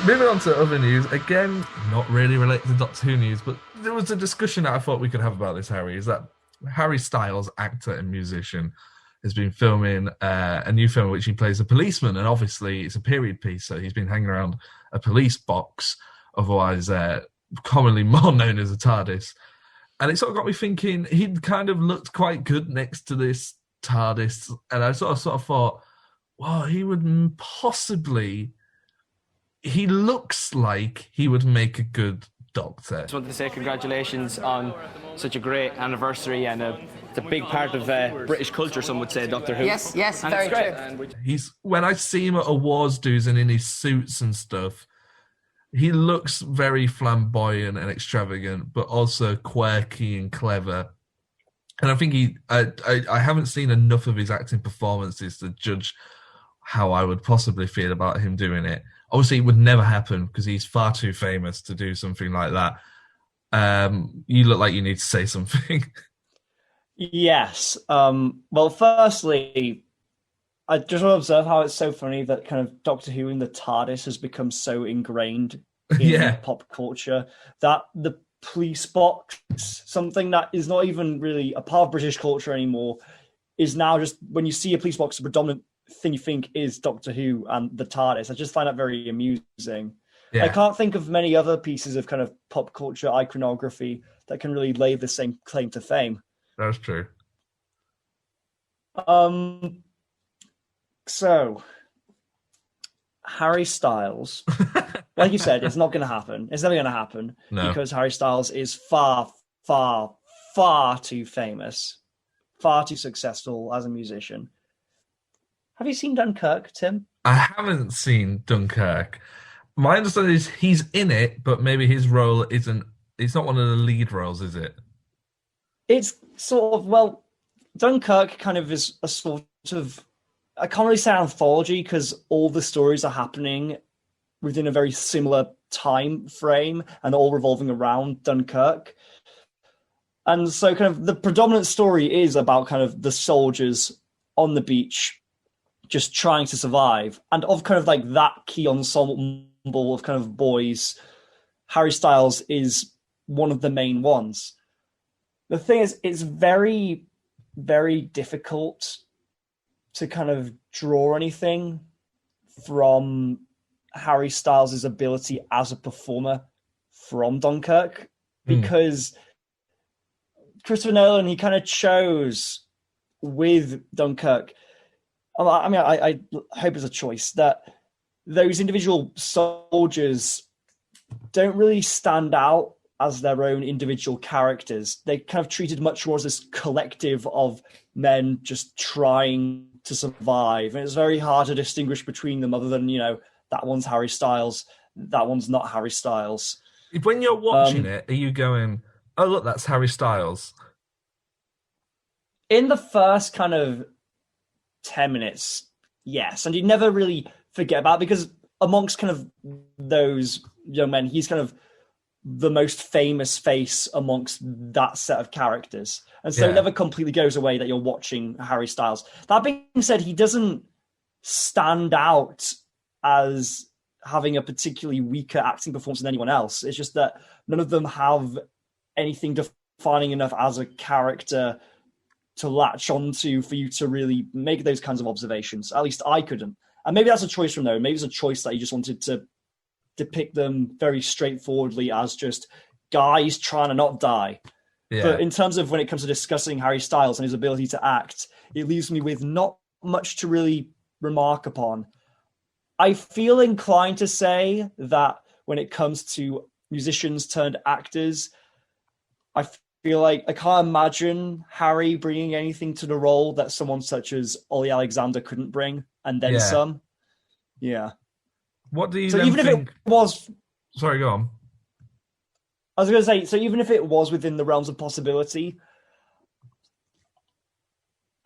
moving on to other news, again, not really related to Doctor Who news, but there was a discussion that I thought we could have about this, Harry, is that Harry Styles, actor and musician, has been filming a new film in which he plays a policeman, and obviously it's a period piece, so he's been hanging around a police box, otherwise commonly more known as a TARDIS. And it sort of got me thinking, he'd kind of looked quite good next to this TARDIS, and I sort of thought, well, he would possibly... He looks like he would make a good Doctor. I just wanted to say congratulations on such a great anniversary, and it's a big part of British culture, some would say, Doctor Who. Yes, and very true. He's, when I see him at awards dues and in his suits and stuff, he looks very flamboyant and extravagant, but also quirky and clever. And I think I haven't seen enough of his acting performances to judge how I would possibly feel about him doing it. Obviously, it would never happen because he's far too famous to do something like that. You look like you need to say something. Yes. Well, firstly, I just want to observe how it's so funny that kind of Doctor Who in the TARDIS has become so ingrained in pop culture that the police box, something that is not even really a part of British culture anymore, is now just, when you see a police box, the predominant thing you think is Doctor Who and the TARDIS. I just find that very amusing. Yeah. I can't think of many other pieces of kind of pop culture iconography that can really lay the same claim to fame. That's true. So, Harry Styles, like you said, it's not going to happen. It's never going to happen because Harry Styles is far, far, far too famous, far too successful as a musician. Have you seen Dunkirk, Tim? I haven't seen Dunkirk. My understanding is he's in it, but maybe his role isn't... It's not one of the lead roles, is it? It's sort of... Well, Dunkirk kind of is a sort of... I can't really say anthology because all the stories are happening within a very similar time frame and all revolving around Dunkirk. And so kind of the predominant story is about kind of the soldiers on the beach just trying to survive. And of kind of like that key ensemble of kind of boys, Harry Styles is one of the main ones. The thing is, it's very, very difficult to kind of draw anything from Harry Styles' ability as a performer from Dunkirk, because Christopher Nolan, he kind of chose with Dunkirk, I mean, I hope it's a choice, that those individual soldiers don't really stand out as their own individual characters. They kind of treated much more as this collective of men just trying to survive. And it's very hard to distinguish between them other than, you know, that one's Harry Styles, that one's not Harry Styles. When you're watching it, are you going, oh, look, that's Harry Styles? In the first kind of 10 minutes, yes. And you never really forget about it because amongst kind of those young men, he's kind of the most famous face amongst that set of characters. And so it never completely goes away that you're watching Harry Styles. That being said, he doesn't stand out as having a particularly weaker acting performance than anyone else. It's just that none of them have anything defining enough as a character to latch onto for you to really make those kinds of observations. At least I couldn't. And maybe that's a choice from there. Maybe it's a choice that he just wanted to depict them very straightforwardly as just guys trying to not die. Yeah. But in terms of when it comes to discussing Harry Styles and his ability to act, it leaves me with not much to really remark upon. I feel inclined to say that when it comes to musicians turned actors, I feel like I can't imagine Harry bringing anything to the role that someone such as Ollie Alexander couldn't bring, and then some. Yeah. What do you so even think... if it was... Sorry, go on. I was going to say, so even if it was within the realms of possibility,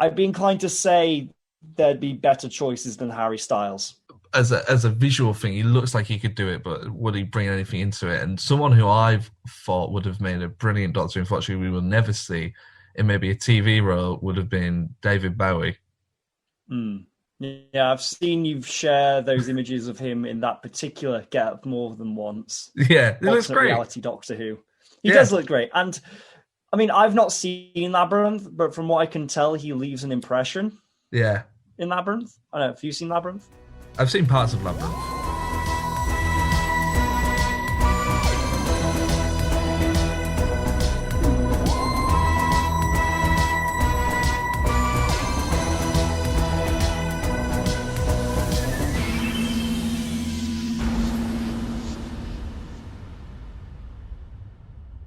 I'd be inclined to say there'd be better choices than Harry Styles. As a visual thing, he looks like he could do it, but would he bring anything into it? And someone who I've thought would have made a brilliant Doctor, unfortunately, we will never see in maybe a TV role, would have been David Bowie. Yeah, I've seen you share those images of him in that particular get-up more than once. Yeah, it looks Alternate great. reality Doctor Who. He Yeah. does look great. And I mean, I've not seen Labyrinth, but from what I can tell, he leaves an impression Yeah, in Labyrinth. I don't know, have you seen Labyrinth? I've seen parts of Labyrinth.